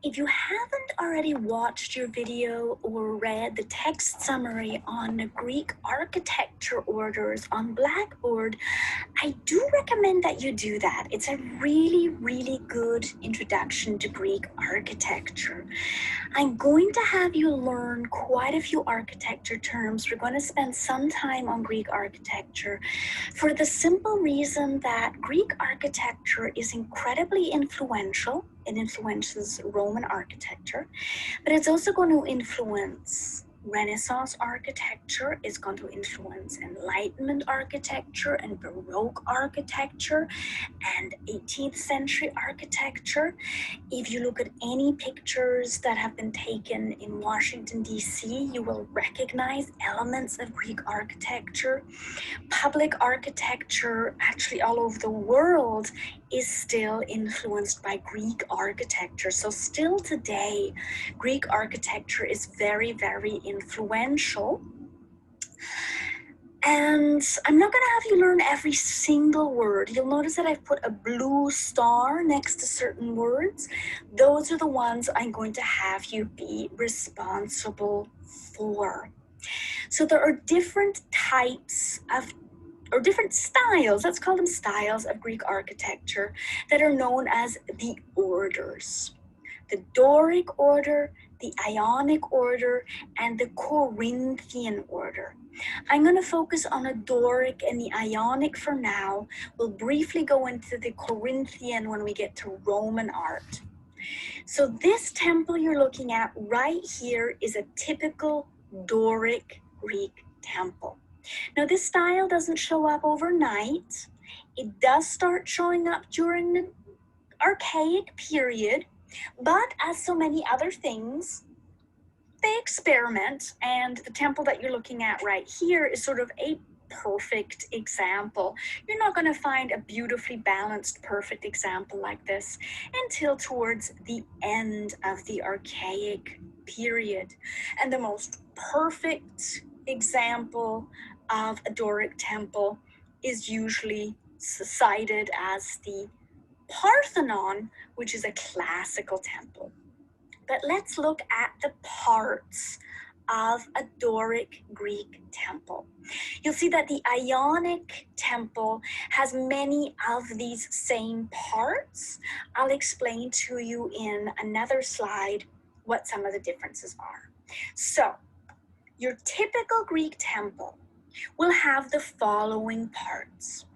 If you haven't already watched your video or read the text summary on the Greek architecture orders on Blackboard, I do recommend that you do that. It's a really, really good introduction to Greek architecture. I'm going to have you learn quite a few architecture terms. We're going to spend some time on Greek architecture for the simple reason that Greek architecture is incredibly influential. It influences Roman architecture, but it's also going to influence Renaissance architecture, is going to influence Enlightenment architecture and Baroque architecture and 18th century architecture. If you look at any pictures that have been taken in Washington, D.C., you will recognize elements of Greek architecture. Public architecture, actually all over the world, is still influenced by Greek architecture. So still today, Greek architecture is very, very influential. And I'm not going to have you learn every single word. You'll notice that I've put a blue star next to certain words. Those are the ones I'm going to have you be responsible for. So there are different types of, or different styles, let's call them styles of Greek architecture that are known as the orders. The Doric order, the Ionic order, and the Corinthian order. I'm going to focus on the Doric and the Ionic for now. We'll briefly go into the Corinthian when we get to Roman art. So this temple you're looking at right here is a typical Doric Greek temple. Now this style doesn't show up overnight. It does start showing up during the Archaic period, but as so many other things, they experiment, and the temple that you're looking at right here is sort of a perfect example. You're not going to find a beautifully balanced, perfect example like this until towards the end of the Archaic period. And the most perfect example of a Doric temple is usually cited as the Parthenon, which is a classical temple. But let's look at the parts of a Doric Greek temple. You'll see that the Ionic temple has many of these same parts. I'll explain to you in another slide what some of the differences are. So, your typical Greek temple will have the following parts.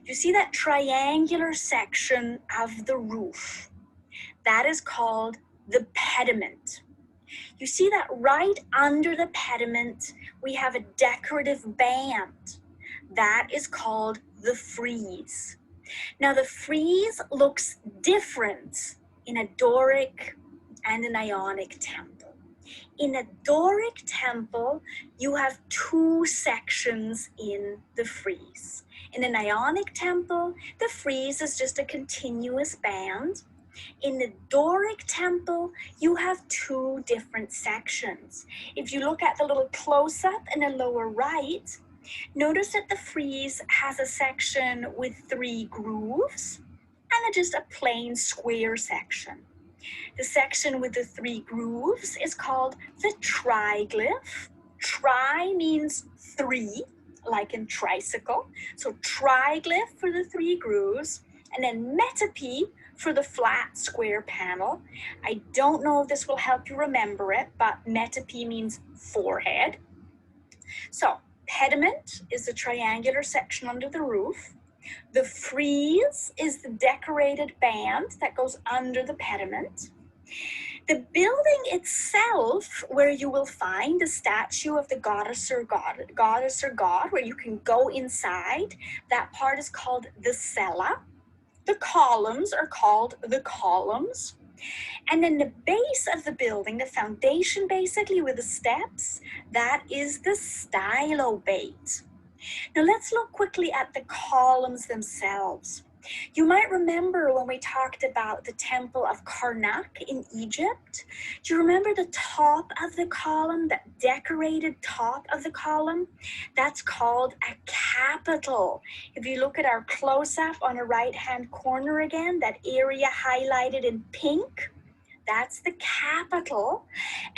You see that triangular section of the roof. That is called the pediment. You see that right under the pediment, we have a decorative band. That is called the frieze. Now the frieze looks different in a Doric and an Ionic temple. In a Doric temple, you have two sections in the frieze. In an Ionic temple, the frieze is just a continuous band. In the Doric temple, you have two different sections. If you look at the little close-up in the lower right, notice that the frieze has a section with 3 grooves and just a plain square section. The section with the 3 grooves is called the triglyph. Tri means 3, like in tricycle. So triglyph for the 3 grooves, and then metope for the flat square panel. I don't know if this will help you remember it, but metope means forehead. So pediment is the triangular section under the roof. The frieze is the decorated band that goes under the pediment. The building itself, where you will find the statue of the goddess or god, where you can go inside, that part is called the cella. The columns are called the columns. And then the base of the building, the foundation basically with the steps, that is the stylobate. Now let's look quickly at the columns themselves. You might remember when we talked about the temple of Karnak in Egypt. Do you remember the top of the column, that decorated top of the column? That's called a capital. If you look at our close-up on the right-hand corner again, that area highlighted in pink, That's the capital.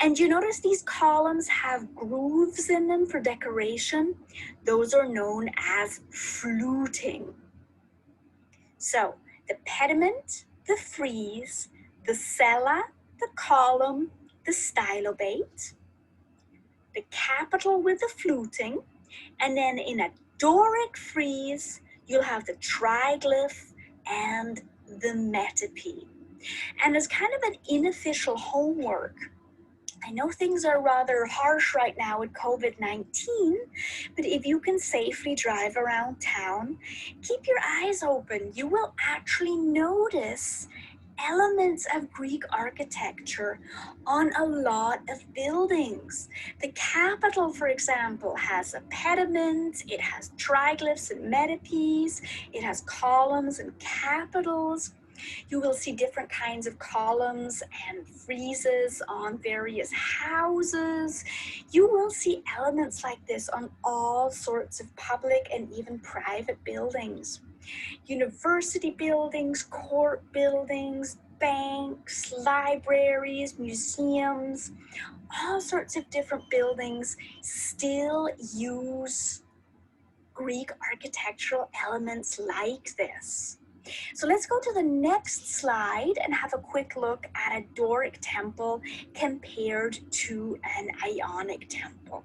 And you notice these columns have grooves in them for decoration. Those are known as fluting. So the pediment, the frieze, the cella, the column, the stylobate, the capital with the fluting, and then in a Doric frieze, you'll have the triglyph and the metope. And as kind of an unofficial homework, I know things are rather harsh right now with COVID-19, but if you can safely drive around town, keep your eyes open. You will actually notice elements of Greek architecture on a lot of buildings. The Capitol, for example, has a pediment, it has triglyphs and metopes, it has columns and capitals. You will see different kinds of columns and friezes on various houses. You will see elements like this on all sorts of public and even private buildings. University buildings, court buildings, banks, libraries, museums, all sorts of different buildings still use Greek architectural elements like this. So let's go to the next slide and have a quick look at a Doric temple compared to an Ionic temple.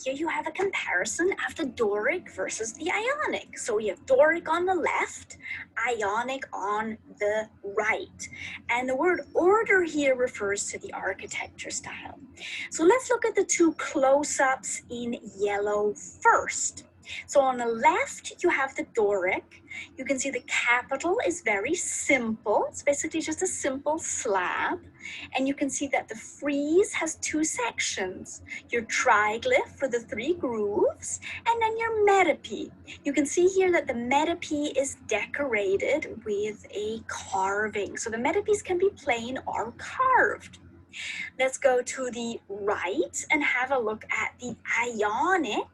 Here you have a comparison of the Doric versus the Ionic. So we have Doric on the left, Ionic on the right. And the word order here refers to the architecture style. So let's look at the two close-ups in yellow first. So on the left, you have the Doric. You can see the capital is very simple. It's basically just a simple slab. And you can see that the frieze has two sections, your triglyph for the three grooves, and then your metope. You can see here that the metope is decorated with a carving. So the metopes can be plain or carved. Let's go to the right and have a look at the Ionic.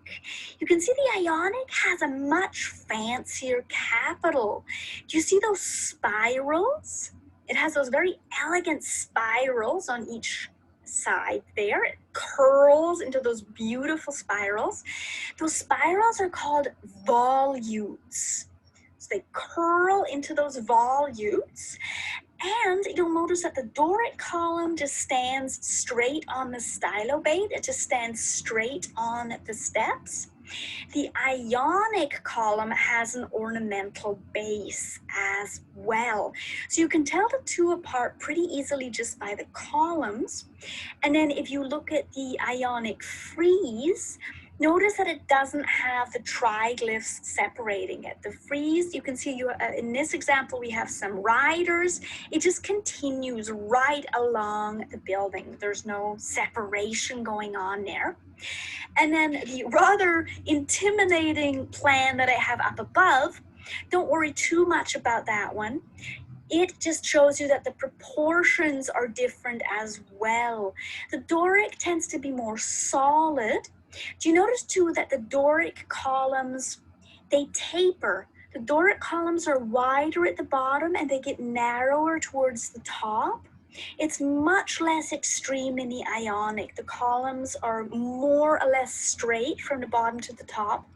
You can see the Ionic has a much fancier capital. Do you see those spirals? It has those very elegant spirals on each side there. It curls into those beautiful spirals. Those spirals are called volutes. So they curl into those volutes. And you'll notice that the Doric column just stands straight on the stylobate. It just stands straight on the steps. The Ionic column has an ornamental base as well. So you can tell the two apart pretty easily just by the columns. And then if you look at the Ionic frieze, notice that it doesn't have the triglyphs separating it. The frieze, you can see in this example, we have some riders. It just continues right along the building. There's no separation going on there. And then the rather intimidating plan that I have up above, don't worry too much about that one. It just shows you that the proportions are different as well. The Doric tends to be more solid. Do you notice too that the Doric columns, they taper? The Doric columns are wider at the bottom and they get narrower towards the top. It's much less extreme in the Ionic. The columns are more or less straight from the bottom to the top.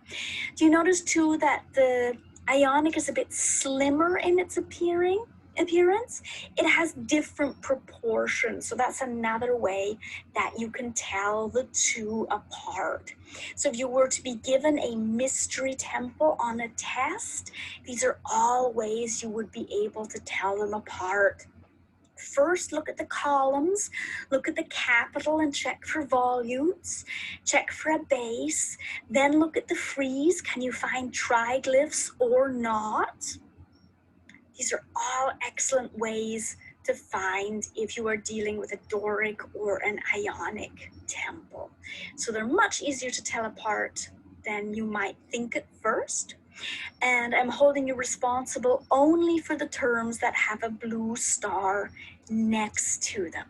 Do you notice too that the Ionic is a bit slimmer in its appearance? It has different proportions. So that's another way that you can tell the two apart. So if you were to be given a mystery temple on a test, these are all ways you would be able to tell them apart. First, look at the columns, look at the capital and check for volutes, check for a base, then look at the frieze. Can you find triglyphs or not? These are all excellent ways to find if you are dealing with a Doric or an Ionic temple. So they're much easier to tell apart than you might think at first. And I'm holding you responsible only for the terms that have a blue star next to them.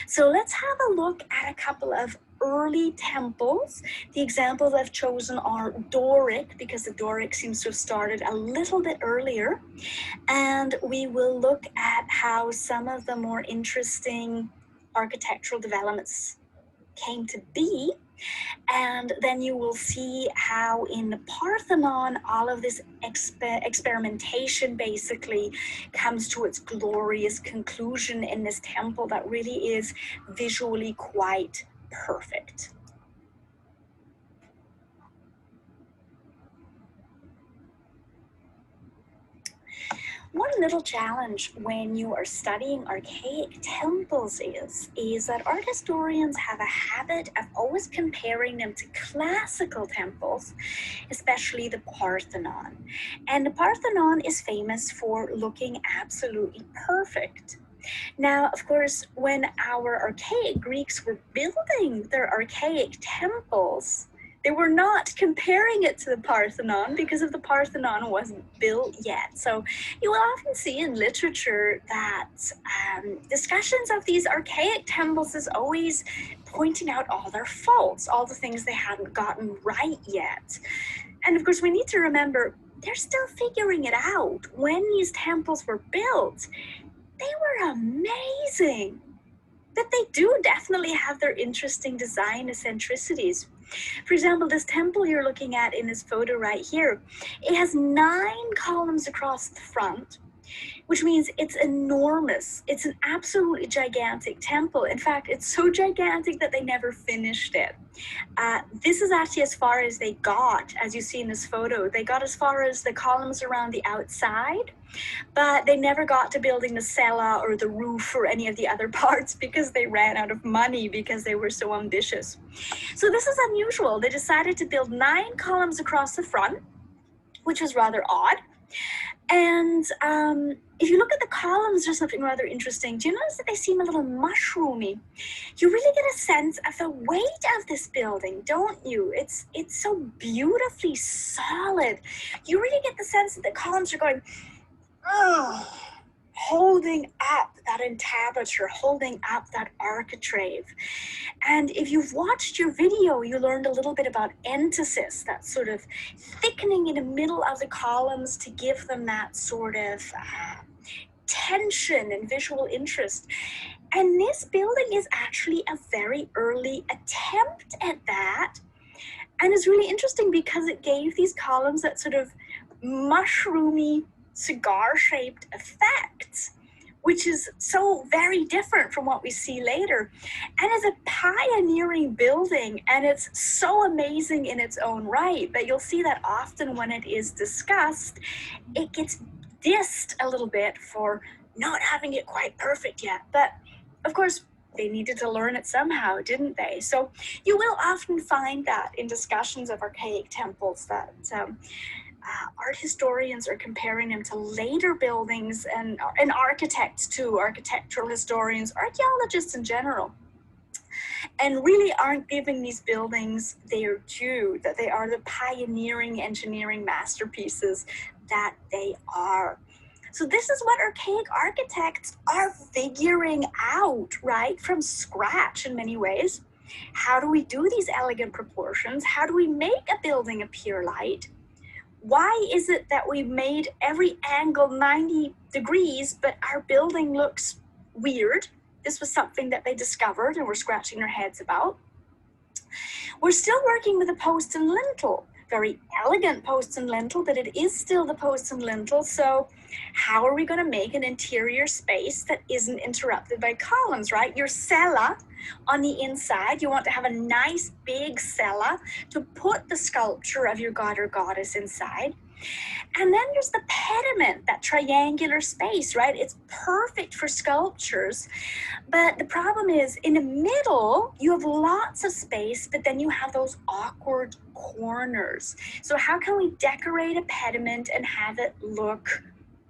So let's have a look at a couple of early temples. The examples I've chosen are Doric, because the Doric seems to have started a little bit earlier. And we will look at how some of the more interesting architectural developments came to be. And then you will see how in the Parthenon, all of this experimentation basically comes to its glorious conclusion in this temple that really is visually quite perfect. One little challenge when you are studying archaic temples is that art historians have a habit of always comparing them to classical temples, especially the Parthenon. And the Parthenon is famous for looking absolutely perfect. Now, of course, when our archaic Greeks were building their archaic temples, they were not comparing it to the Parthenon because the Parthenon wasn't built yet. So you will often see in literature that discussions of these archaic temples is always pointing out all their faults, all the things they hadn't gotten right yet. And of course, we need to remember they're still figuring it out. When these temples were built, they were amazing. But they do definitely have their interesting design eccentricities. For example, this temple you're looking at in this photo right here, it has 9 columns across the front, which means it's enormous. It's an absolutely gigantic temple. In fact, it's so gigantic that they never finished it. This is actually as far as they got, as you see in this photo. They got as far as the columns around the outside, but they never got to building the cella or the roof or any of the other parts because they ran out of money because they were so ambitious. So this is unusual. They decided to build 9 columns across the front, which was rather odd. And if you look at the columns, there's something rather interesting. Do you notice that they seem a little mushroomy? You really get a sense of the weight of this building, don't you? It's so beautifully solid. You really get the sense that the columns are going, oh, holding up that entablature, holding up that architrave. And if you've watched your video, you learned a little bit about entasis, that sort of thickening in the middle of the columns to give them that sort of tension and visual interest. And this building is actually a very early attempt at that. And it's really interesting because it gave these columns that sort of mushroomy, cigar-shaped effect, which is so very different from what we see later. And it's a pioneering building, and it's so amazing in its own right that you'll see that often when it is discussed, it gets dissed a little bit for not having it quite perfect yet. But of course, they needed to learn it somehow, didn't they? So you will often find that in discussions of archaic temples that art historians are comparing them to later buildings, and architects too, architectural historians, archaeologists in general, and really aren't giving these buildings their due, that they are the pioneering engineering masterpieces that they are. So this is what archaic architects are figuring out, right, from scratch in many ways. How do we do these elegant proportions? How do we make a building appear light? Why is it that we made every angle 90 degrees, but our building looks weird? This was something that they discovered and were scratching their heads about. We're still working with a post and lintel, very elegant post and lintel, but it is still the post and lintel. So how are we going to make an interior space that isn't interrupted by columns, right? Your cella on the inside, you want to have a nice big cella to put the sculpture of your god or goddess inside. And then there's the pediment, that triangular space, right? It's perfect for sculptures. But the problem is, in the middle, you have lots of space, but then you have those awkward corners. So how can we decorate a pediment and have it look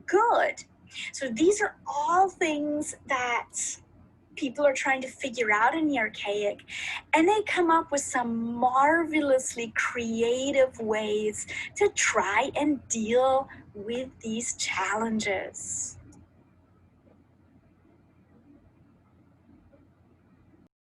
good? So these are all things that people are trying to figure out in the archaic, and they come up with some marvelously creative ways to try and deal with these challenges.